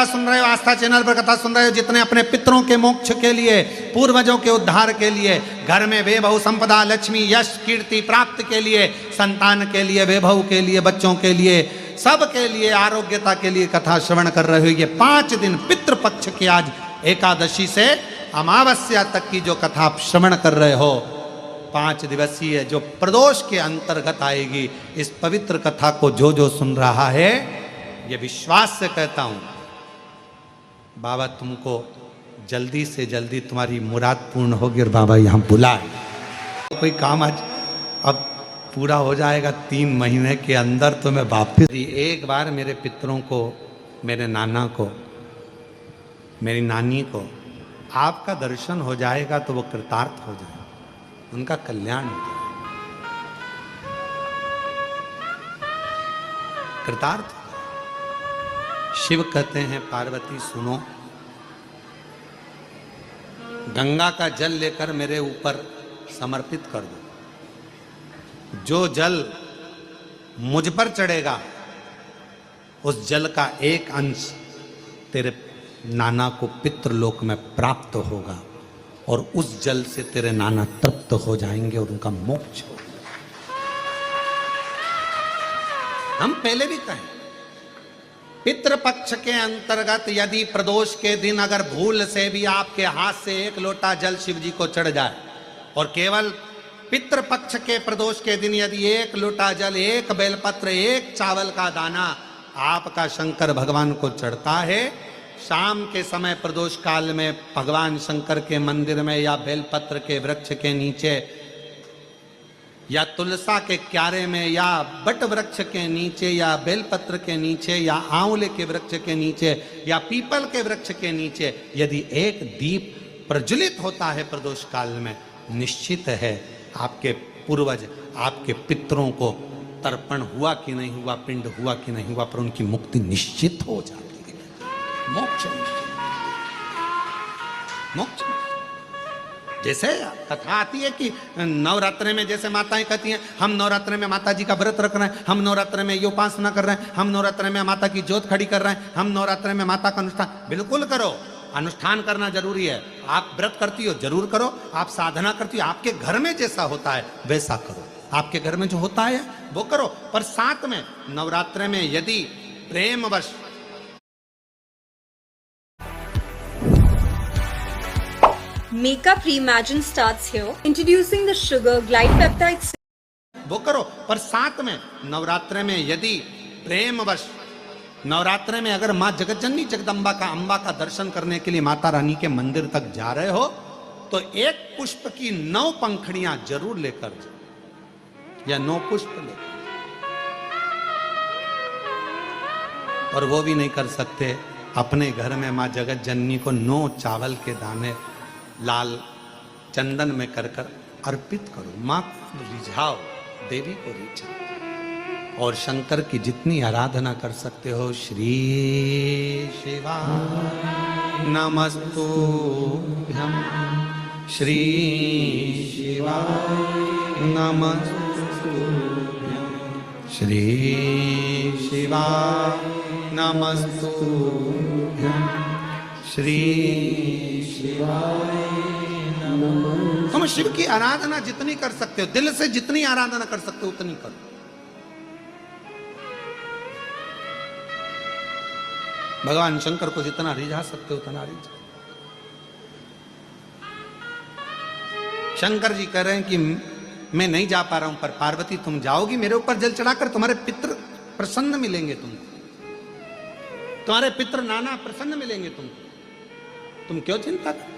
सुन रहे हो, आस्था चैनल पर कथा सुन रहे हो, जितने अपने पितरों के मोक्ष के लिए, पूर्वजों के उद्धार के लिए, घर में वैभव संपदा लक्ष्मी यश कीर्ति प्राप्त के लिए, संतान के लिए, वैभव के लिए, बच्चों के लिए, सब के लिए, आरोग्यता के लिए कथा श्रवण कर रहे हो। ये 5 दिन पितृपक्ष की आज एकादशी से अमावस्या तक की जो कथा आप श्रवण कर रहे हो, 5 दिवसीय जो प्रदोष के अंतर्गत आएगी, इस पवित्र कथा को जो सुन रहा है, ये विश्वास से कहता हूं बाबा तुमको जल्दी से जल्दी तुम्हारी मुराद पूर्ण होगी और बाबा यहाँ बुलाए। कोई काम आज अब पूरा हो जाएगा 3 महीने के अंदर, तो मैं वापिस एक बार मेरे पितरों को, मेरे नाना को, मेरी नानी को आपका दर्शन हो जाएगा तो वो कृतार्थ हो जाएगा, उनका कल्याण हो जाएगा, कृतार्थ। शिव कहते हैं पार्वती सुनो, गंगा का जल लेकर मेरे ऊपर समर्पित कर दो। जो जल मुझ पर चढ़ेगा उस जल का एक अंश तेरे नाना को पितृलोक में प्राप्त होगा और उस जल से तेरे नाना तृप्त हो जाएंगे और उनका मोक्ष होगा। हम पहले भी कहें पितृपक्ष के अंतर्गत यदि प्रदोष के दिन अगर भूल से भी आपके हाथ से 1 लोटा जल शिव जी को चढ़ जाए, और केवल पितृपक्ष के प्रदोष के दिन यदि 1 लोटा जल, 1 बेलपत्र, 1 चावल का दाना आपका शंकर भगवान को चढ़ता है, शाम के समय प्रदोष काल में भगवान शंकर के मंदिर में या बेलपत्र के वृक्ष के नीचे या तुलसा के क्यारे में या बट वृक्ष के नीचे या बेलपत्र के नीचे या आंवले के वृक्ष के नीचे या पीपल के वृक्ष के नीचे यदि 1 दीप प्रज्वलित होता है प्रदोष काल में, निश्चित है आपके पूर्वज, आपके पितरों को तर्पण हुआ कि नहीं हुआ, पिंड हुआ कि नहीं हुआ, पर उनकी मुक्ति निश्चित हो जाती है। मोक्ष मोक्ष जैसे कथा आती है कि नवरात्रे में जैसे माताएं कहती हैं हम नवरात्रे में माता जी का व्रत रख रहे हैं, हम नवरात्रे में ये उपासना कर रहे हैं, हम नवरात्रे में माता की ज्योत खड़ी कर रहे हैं, हम नवरात्रे में माता का अनुष्ठान। बिल्कुल करो, अनुष्ठान करना जरूरी है। आप व्रत करती हो जरूर करो, आप साधना करती हो, आपके घर में जैसा होता है वैसा करो, आपके घर में जो होता है वो करो, पर साथ में नवरात्रे में यदि प्रेमवश Makeup Reimagine starts here, introducing the Sugar Glide Peptide वो करो, पर साथ में नवरात्रे में यदि प्रेमवश, नवरात्रे में अगर माँ जगतजननी जगदम्बा का, अम्बा का दर्शन करने के लिए माता रानी के मंदिर तक जा रहे हो, तो 1 पुष्प की 9 पंखुड़ियां जरूर लेकर जाओ या 9 पुष्प लेकर, और वो भी नहीं कर सकते अपने घर में माँ जगतजननी को 9 चावल के दाने लाल चंदन में कर अर्पित करो। माँ को रिझाओ, देवी को रिझाओ, और शंकर की जितनी आराधना कर सकते हो, श्री शिवाय नमस्तुभ्यं, श्री शिवाय नमस्तुभ्यं, श्री शिवाय नमस्तुभ्यं, श्री शिवाय। तुम शिव की आराधना जितनी कर सकते हो, दिल से जितनी आराधना कर सकते हो उतनी करो। भगवान शंकर को जितना रिझा सकते हो उतना रिझा। शंकर जी कह रहे हैं कि मैं नहीं जा पा रहा हूं, पर पार्वती तुम जाओगी मेरे ऊपर जल चढ़ाकर, तुम्हारे पितृ प्रसन्न मिलेंगे, तुमको तुम्हारे पितृ नाना प्रसन्न मिलेंगे तुमको, तुम क्यों चिंता करते?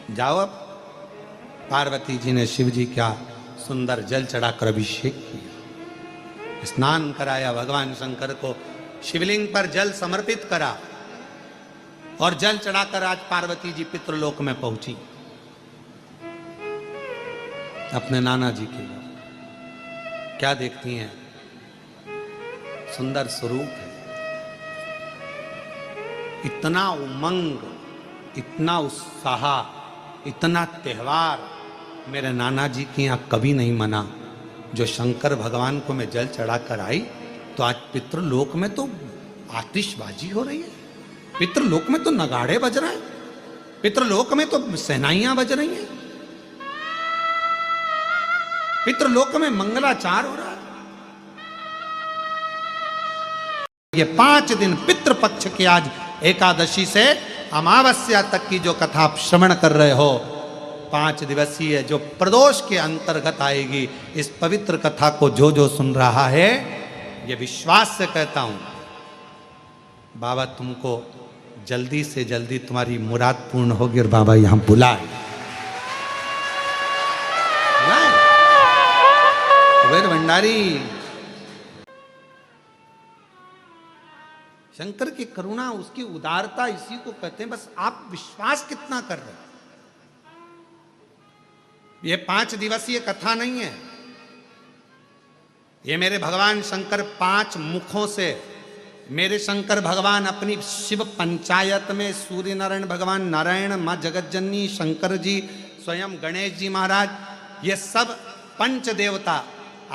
जाओ। अब पार्वती जी ने शिव जी का सुंदर जल चढ़ाकर अभिषेक किया, स्नान कराया, भगवान शंकर को शिवलिंग पर जल समर्पित करा और जल चढ़ाकर आज पार्वती जी पितृलोक में पहुंची अपने नाना जी के लिए। क्या देखती हैं? सुंदर स्वरूप है, इतना उमंग, इतना उत्साह, इतना त्यौहार मेरे नाना जी के यहाँ कभी नहीं मना जो शंकर भगवान को मैं जल चढ़ा कर आई तो आज पितृलोक में तो आतिशबाजी हो रही है, पितृलोक में तो नगाड़े बज रहे हैं, पितृलोक में तो सेनाइयां बज रही हैं, पितृलोक में मंगलाचार हो रहा है। ये 5 दिन पितृपक्ष के आज एकादशी से अमावस्या तक की जो कथा आप श्रवण कर रहे हो, 5 दिवसीय जो प्रदोष के अंतर्गत आएगी, इस पवित्र कथा को जो जो सुन रहा है, ये विश्वास से कहता हूं बाबा तुमको जल्दी से जल्दी तुम्हारी मुराद पूर्ण होगी और बाबा यहां बुलाए। कुबेर भंडारी, शंकर की करुणा, उसकी उदारता, इसी को कहते हैं। बस आप विश्वास कितना कर रहे हैं। ये 5 दिवसीय कथा नहीं है, ये मेरे भगवान शंकर 5 मुखों से, मेरे शंकर भगवान अपनी शिव पंचायत में सूर्य नारायण भगवान, नारायण, मां जगतजननी, शंकर जी, स्वयं गणेश जी महाराज, ये सब पंच देवता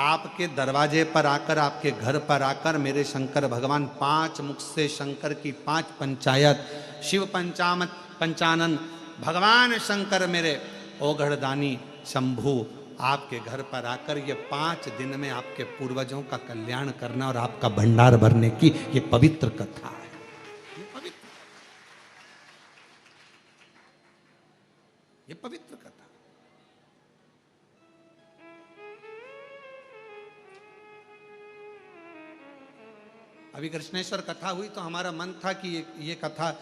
आपके दरवाजे पर आकर, आपके घर पर आकर मेरे शंकर भगवान 5 मुख से शंकर की 5 पंचायत, शिव पंचानन भगवान शंकर मेरे ओघड़दानी शंभु आपके घर पर आकर ये 5 दिन में आपके पूर्वजों का कल्याण करना और आपका भंडार भरने की ये पवित्र कथा है। ये पवित्र कथा। अभी कृष्णेश्वर कथा हुई तो हमारा मन था कि ये कथा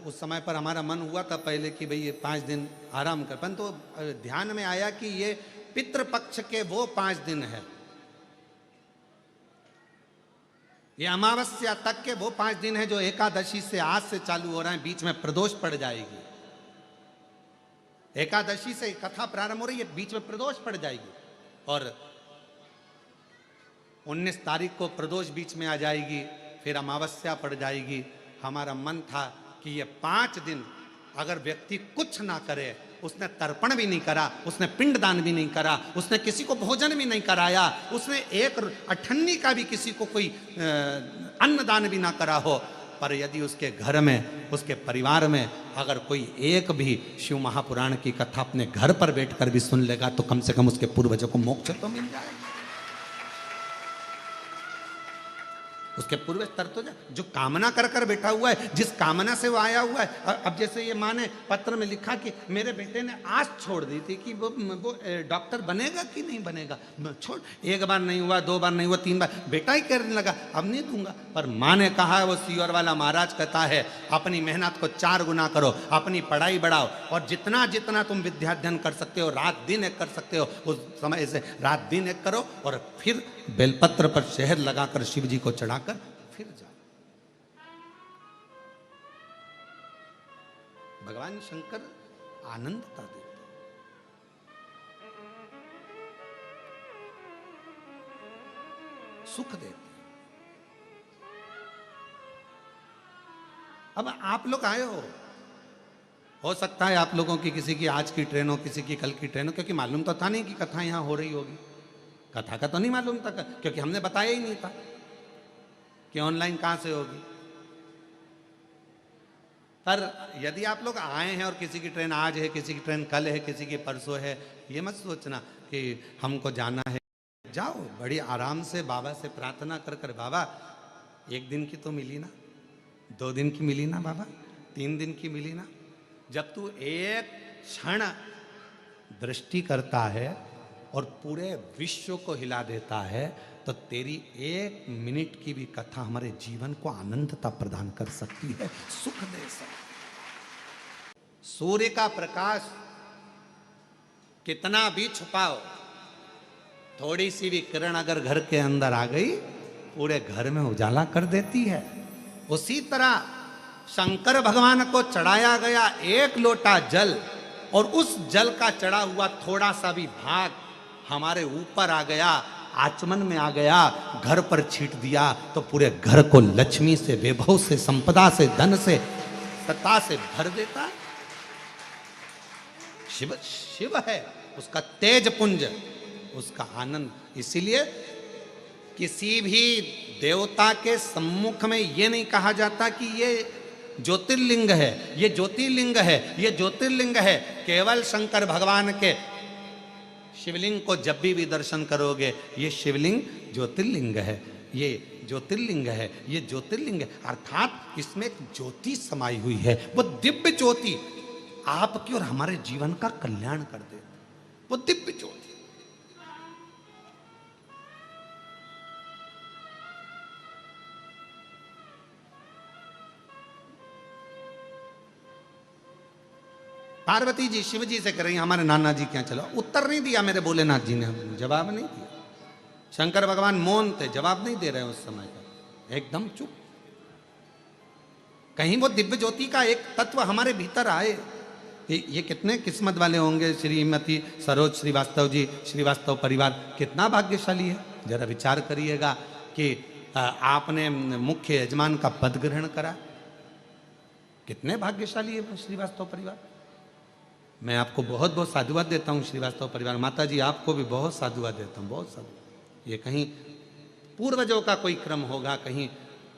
उस समय पर हमारा मन हुआ था पहले कि भाई ये 5 दिन आराम कर, परंतु तो ध्यान में आया कि ये पितृपक्ष के वो 5 दिन है, ये अमावस्या तक के वो 5 दिन है जो एकादशी से आज से चालू हो रहे हैं। बीच में प्रदोष पड़ जाएगी, एकादशी से कथा प्रारंभ हो रही है, बीच में प्रदोष पड़ जाएगी और 19 तारीख को प्रदोष बीच में आ जाएगी, फिर अमावस्या पड़ जाएगी। हमारा मन था कि ये 5 दिन अगर व्यक्ति कुछ ना करे, उसने तर्पण भी नहीं करा, उसने पिंडदान भी नहीं करा, उसने किसी को भोजन भी नहीं कराया, उसने एक अठन्नी का भी किसी को कोई अन्नदान भी ना करा हो, पर यदि उसके घर में, उसके परिवार में अगर कोई एक भी शिव महापुराण की कथा अपने घर पर बैठकर भी सुन लेगा तो कम से कम उसके पूर्वजों को मोक्ष तो मिल जाएगा। उसके पूर्वज तर तो जो कामना कर कर बैठा हुआ है, जिस कामना से वो आया हुआ है। अब जैसे ये माँ ने पत्र में लिखा कि मेरे बेटे ने आस छोड़ दी थी कि वो डॉक्टर बनेगा कि नहीं बनेगा, छोड़, 1 बार नहीं हुआ, 2 बार नहीं हुआ, 3 बार, बेटा ही कहने लगा अब नहीं दूंगा। पर माँ ने कहा, वो सीवर वाला महाराज कहता है अपनी मेहनत को 4 गुना करो, अपनी पढ़ाई बढ़ाओ और जितना जितना तुम विद्याध्ययन कर सकते हो, रात दिन एक कर सकते हो, उस समय से रात दिन एक करो और फिर बेलपत्र पर शहद लगाकर शिव जी को चढ़ाकर फिर जाओ। भगवान शंकर आनंदता देते, सुख देते। अब आप लोग आए हो सकता है आप लोगों की किसी की आज की ट्रेन हो, किसी की कल की ट्रेन हो, क्योंकि मालूम तो था नहीं कि कथा यहां हो रही होगी। कथा का तो नहीं मालूम था क्योंकि हमने बताया ही नहीं था कि ऑनलाइन कहां से होगी। पर यदि आप लोग आए हैं और किसी की ट्रेन आज है, किसी की ट्रेन कल है, किसी की परसों है, ये मत सोचना कि हमको जाना है। जाओ बड़ी आराम से बाबा से प्रार्थना कर कर, बाबा 1 दिन की तो मिली ना, 2 दिन की मिली ना बाबा, 3 दिन की मिली ना। जब तू एक क्षण दृष्टि करता है और पूरे विश्व को हिला देता है तो तेरी 1 मिनट की भी कथा हमारे जीवन को आनंदता प्रदान कर सकती है, सुख दे सकती। सूर्य का प्रकाश कितना भी छुपाओ, थोड़ी सी भी किरण अगर घर के अंदर आ गई पूरे घर में उजाला कर देती है। उसी तरह शंकर भगवान को चढ़ाया गया 1 लोटा जल और उस जल का चढ़ा हुआ थोड़ा सा भी भाग हमारे ऊपर आ गया, आचमन में आ गया, घर पर छीट दिया तो पूरे घर को लक्ष्मी से, वैभव से, संपदा से, धन से, सत्ता से भर देता। शिव शिव है, उसका तेज पुंज, उसका आनंद। इसीलिए किसी भी देवता के सम्मुख में ये नहीं कहा जाता कि ये ज्योतिर्लिंग है, ये ज्योतिर्लिंग है, ये ज्योतिर्लिंग है। केवल शंकर भगवान के शिवलिंग को जब भी दर्शन करोगे, ये शिवलिंग ज्योतिर्लिंग है, ये ज्योतिर्लिंग है, ये ज्योतिर्लिंग है। अर्थात इसमें एक ज्योति समाई हुई है, वो दिव्य ज्योति आपकी और हमारे जीवन का कल्याण कर दे, वो दिव्य ज्योति। पार्वती जी शिव जी से कह रही हमारे नाना जी क्या चलो। उत्तर नहीं दिया मेरे भोलेनाथ जी ने, जवाब नहीं दिया। शंकर भगवान मौन थे, जवाब नहीं दे रहे उस समय का, एकदम चुप। कहीं वो दिव्य ज्योति का एक तत्व हमारे भीतर आए। ये कितने किस्मत वाले होंगे श्रीमती सरोज श्रीवास्तव जी, श्रीवास्तव परिवार कितना भाग्यशाली है। जरा विचार करिएगा कि आपने मुख्य यजमान का पद ग्रहण करा, कितने भाग्यशाली है श्रीवास्तव परिवार। मैं आपको बहुत बहुत साधुवाद देता हूँ श्रीवास्तव परिवार। माता जी आपको भी बहुत साधुवाद देता हूँ, बहुत साधुवाद। ये कहीं पूर्वजों का कोई क्रम होगा, कहीं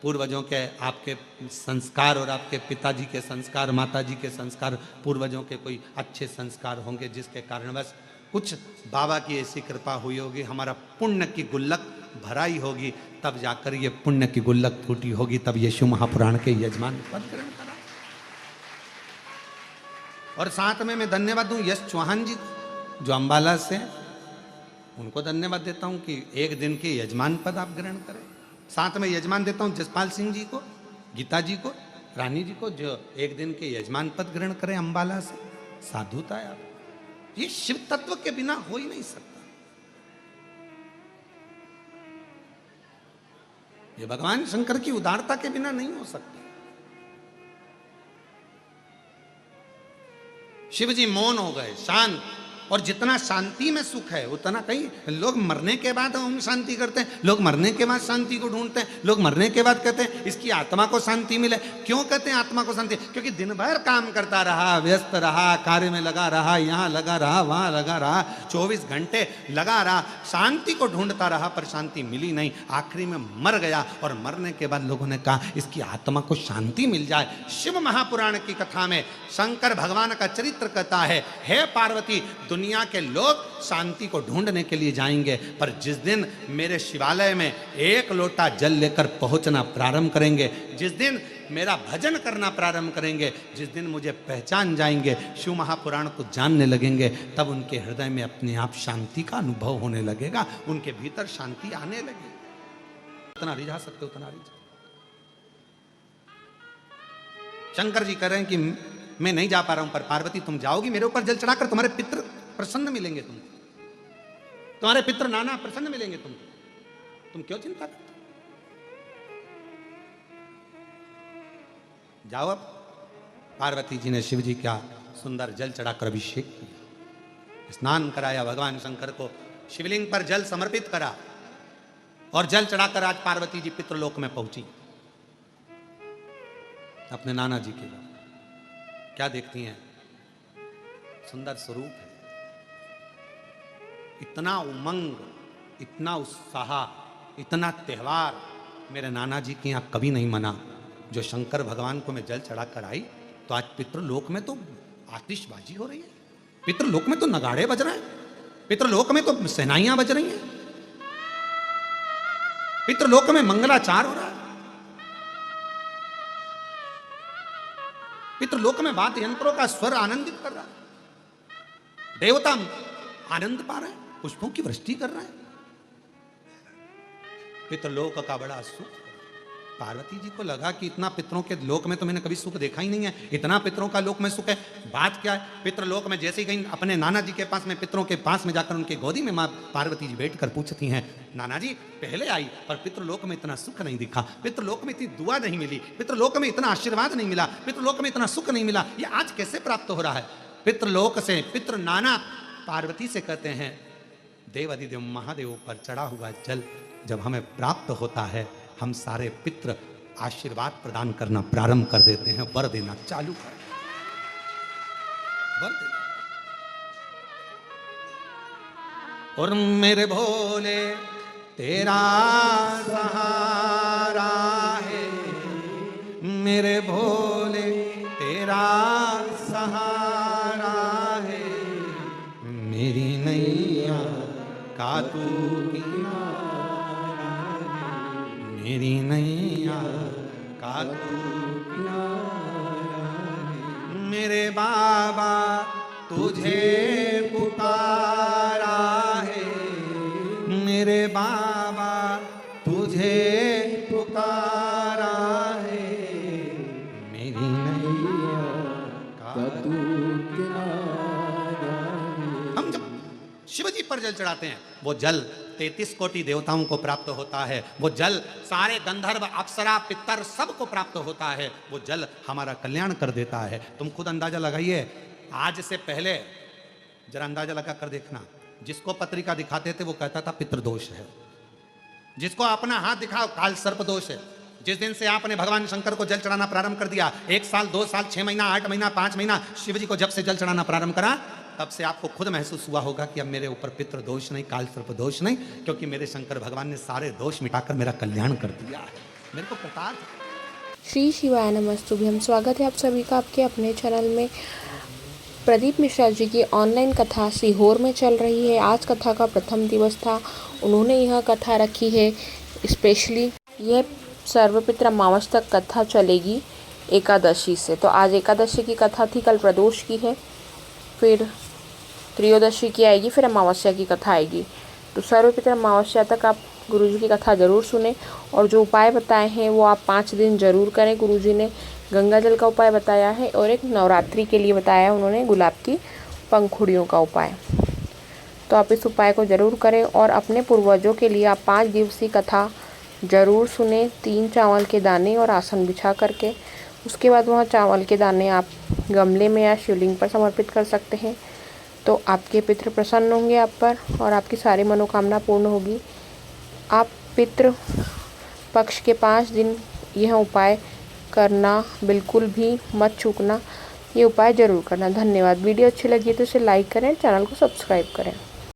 पूर्वजों के आपके संस्कार और आपके पिताजी के संस्कार, माताजी के संस्कार, पूर्वजों के कोई अच्छे संस्कार होंगे जिसके कारणवश कुछ बाबा की ऐसी कृपा हुई होगी, हमारा पुण्य की गुल्लक भराई होगी, तब जाकर ये पुण्य की गुल्लक फूटी होगी, तब ये शिव महापुराण के यजमान पद ग्रहण करा। और साथ में मैं धन्यवाद दूं यश चौहान जी को, जो अंबाला से, उनको धन्यवाद देता हूं कि एक दिन के यजमान पद आप ग्रहण करें। साथ में यजमान देता हूं जसपाल सिंह जी को, गीता जी को, रानी जी को, जो एक दिन के यजमान पद ग्रहण करें अंबाला से। साधुता है आप, ये शिव तत्व के बिना हो ही नहीं सकता। ये भगवान शंकर की उदारता के बिना नहीं हो सकता। शिव जी मौन हो गए, शांत। और जितना शांति में सुख है उतना, कहीं लोग मरने के बाद ओम शांति करते हैं, लोग मरने के बाद शांति को ढूंढते हैं, लोग मरने के बाद कहते हैं इसकी आत्मा को शांति मिले। क्यों कहते हैं आत्मा को शांति? क्योंकि दिन भर काम करता रहा, व्यस्त रहा, कार्य में लगा रहा, यहाँ लगा रहा, वहाँ लगा रहा, 24 घंटे लगा रहा, शांति को ढूंढता रहा, पर शांति मिली नहीं। आखिरी में मर गया और मरने के बाद लोगों ने कहा इसकी आत्मा को शांति मिल जाए। शिव महापुराण की कथा में शंकर भगवान का चरित्र कहता है, हे पार्वती, दुनिया के लोग शांति को ढूंढने के लिए जाएंगे, पर जिस दिन मेरे शिवालय में एक लोटा जल लेकर पहुंचना प्रारंभ करेंगे, जिस दिन मेरा भजन करना प्रारंभ करेंगे, जिस दिन मुझे पहचान जाएंगे, शिव महापुराण को जानने लगेंगे, तब उनके हृदय में अपने आप शांति का अनुभव होने लगेगा, उनके भीतर शांति आने लगेगी। उतना रिझा सकते उतना रिझा। शंकर जी कह रहे हैं कि मैं नहीं जा पा रहा हूं, पर पार्वती तुम जाओगी मेरे ऊपर जल चढ़ाकर, तुम्हारे पितृ प्रसन्न मिलेंगे, तुमको तुम्हारे पितृ नाना प्रसन्न मिलेंगे तुमको, तुम क्यों चिंता करते? जाओ। अब पार्वती जी ने शिव जी का सुंदर जल चढ़ाकर अभिषेक किया, स्नान कराया, भगवान शंकर को शिवलिंग पर जल समर्पित करा, और जल चढ़ाकर आज पार्वती जी पितृलोक में पहुंची अपने नाना जी के घर। क्या देखती हैं? सुंदर स्वरूप है, इतना उमंग, इतना उत्साह, इतना त्यौहार मेरे नाना जी के यहाँ कभी नहीं मना। जो शंकर भगवान को मैं जल चढ़ाकर आई, तो आज पितृलोक में तो आतिशबाजी हो रही है, पितृलोक में तो नगाड़े बज रहे हैं, पितृलोक में तो सेनाइयां बज रही हैं, पितृलोक में मंगलाचार हो रहा है, पितृलोक में वाद्य यंत्रों का स्वर आनंदित कर रहा है, देवता आनंद पा रहे हैं, पुष्पों की वृष्टि कर रहे हैं। पितृलोक का बड़ा सुख। पार्वती जी को लगा कि इतना पितरों के लोक में तो मैंने कभी सुख देखा ही नहीं है, इतना पितरों का लोक में सुख है। बात क्या है? पितृलोक में जैसे ही गई अपने नाना जी के पास में, पितरों के पास में जाकर उनके गोदी में मां पार्वती जी बैठकर पूछती हैं, नाना जी पहले आई पर पितृलोक में इतना सुख नहीं दिखा, पितृलोक में इतनी दुआ नहीं मिली, पितृलोक में इतना आशीर्वाद नहीं मिला, पितृलोक में इतना सुख नहीं मिला, ये आज कैसे प्राप्त हो रहा है? पितृलोक से पितृ नाना पार्वती से कहते हैं, देवादिदेव महादेव पर चढ़ा हुआ जल जब हमें प्राप्त होता है, हम सारे पितृ आशीर्वाद प्रदान करना प्रारंभ कर देते हैं, वर देना चालू कर, वर देना। और मेरे भोले तेरा सहारा है, मेरे भोले तेरा सहारा है, मेरी नैया का तू किनारा है, मेरी नैया का तू किनारा है, मेरे बाबा तुझे पुकारा है, मेरे बाबा तुझे पुकारा है, मेरी नैया का तू किनारा है। हम जब शिव जी पर जल चढ़ाते हैं, वो जल 33 कोटि देवताओं को प्राप्त होता है, वो जल सारे गंधर्व अप्सरा पितर सबको प्राप्त होता है, वो जल हमारा कल्याण कर देता है। तुम खुद अंदाजा लगाइए, आज से पहले जरा अंदाजा लगा कर देखना, जिसको पत्रिका दिखाते थे वो कहता था पितृदोष है, जिसको अपना हाथ दिखाओ काल सर्प दोष है। जिस दिन से आपने भगवान शंकर को जल चढ़ाना प्रारंभ कर दिया, 1 साल 2 साल 6 महीना 8 महीना 5 महीना शिव जी को जब से जल चढ़ाना प्रारंभ करा, तब से आपको खुद महसूस हुआ होगा कि अब मेरे ऊपर पितृ दोष नहीं, काल सर्प दोष नहीं, क्योंकि मेरे शंकर भगवान ने सारे दोष मिटाकर मेरा कल्याण कर दिया है। मेरे को कृतार्थ। श्री शिवाय नमस्तुभ्यं। स्वागत है आप सभी का आपके अपने चैनल में। प्रदीप मिश्रा जी की ऑनलाइन कथा सीहोर में चल रही है। आज कथा का प्रथम दिवस था, उन्होंने यह कथा रखी है स्पेशली। यह सर्वपित्र अमावस तक कथा चलेगी एकादशी से। तो आज एकादशी की कथा थी, कल प्रदोष की है, फिर त्रयोदशी की आएगी, फिर अमावस्या की कथा आएगी। तो सर्वपित्र अमावस्या तक आप गुरुजी की कथा ज़रूर सुने, और जो उपाय बताए हैं वो आप 5 दिन ज़रूर करें। गुरुजी ने गंगा जल का उपाय बताया है और एक नवरात्रि के लिए बताया है उन्होंने गुलाब की पंखुड़ियों का उपाय। तो आप इस उपाय को ज़रूर करें और अपने पूर्वजों के लिए आप 5 दिवसीय कथा ज़रूर सुने। 3 चावल के दाने और आसन बिछा करके, उसके बाद वहाँ चावल के दाने आप गमले में या शिवलिंग पर समर्पित कर सकते हैं। तो आपके पितृ प्रसन्न होंगे आप पर और आपकी सारी मनोकामना पूर्ण होगी। आप पितृ पक्ष के 5 दिन यह उपाय करना बिल्कुल भी मत चूकना, ये उपाय ज़रूर करना। धन्यवाद। वीडियो अच्छी लगी तो इसे लाइक करें, चैनल को सब्सक्राइब करें।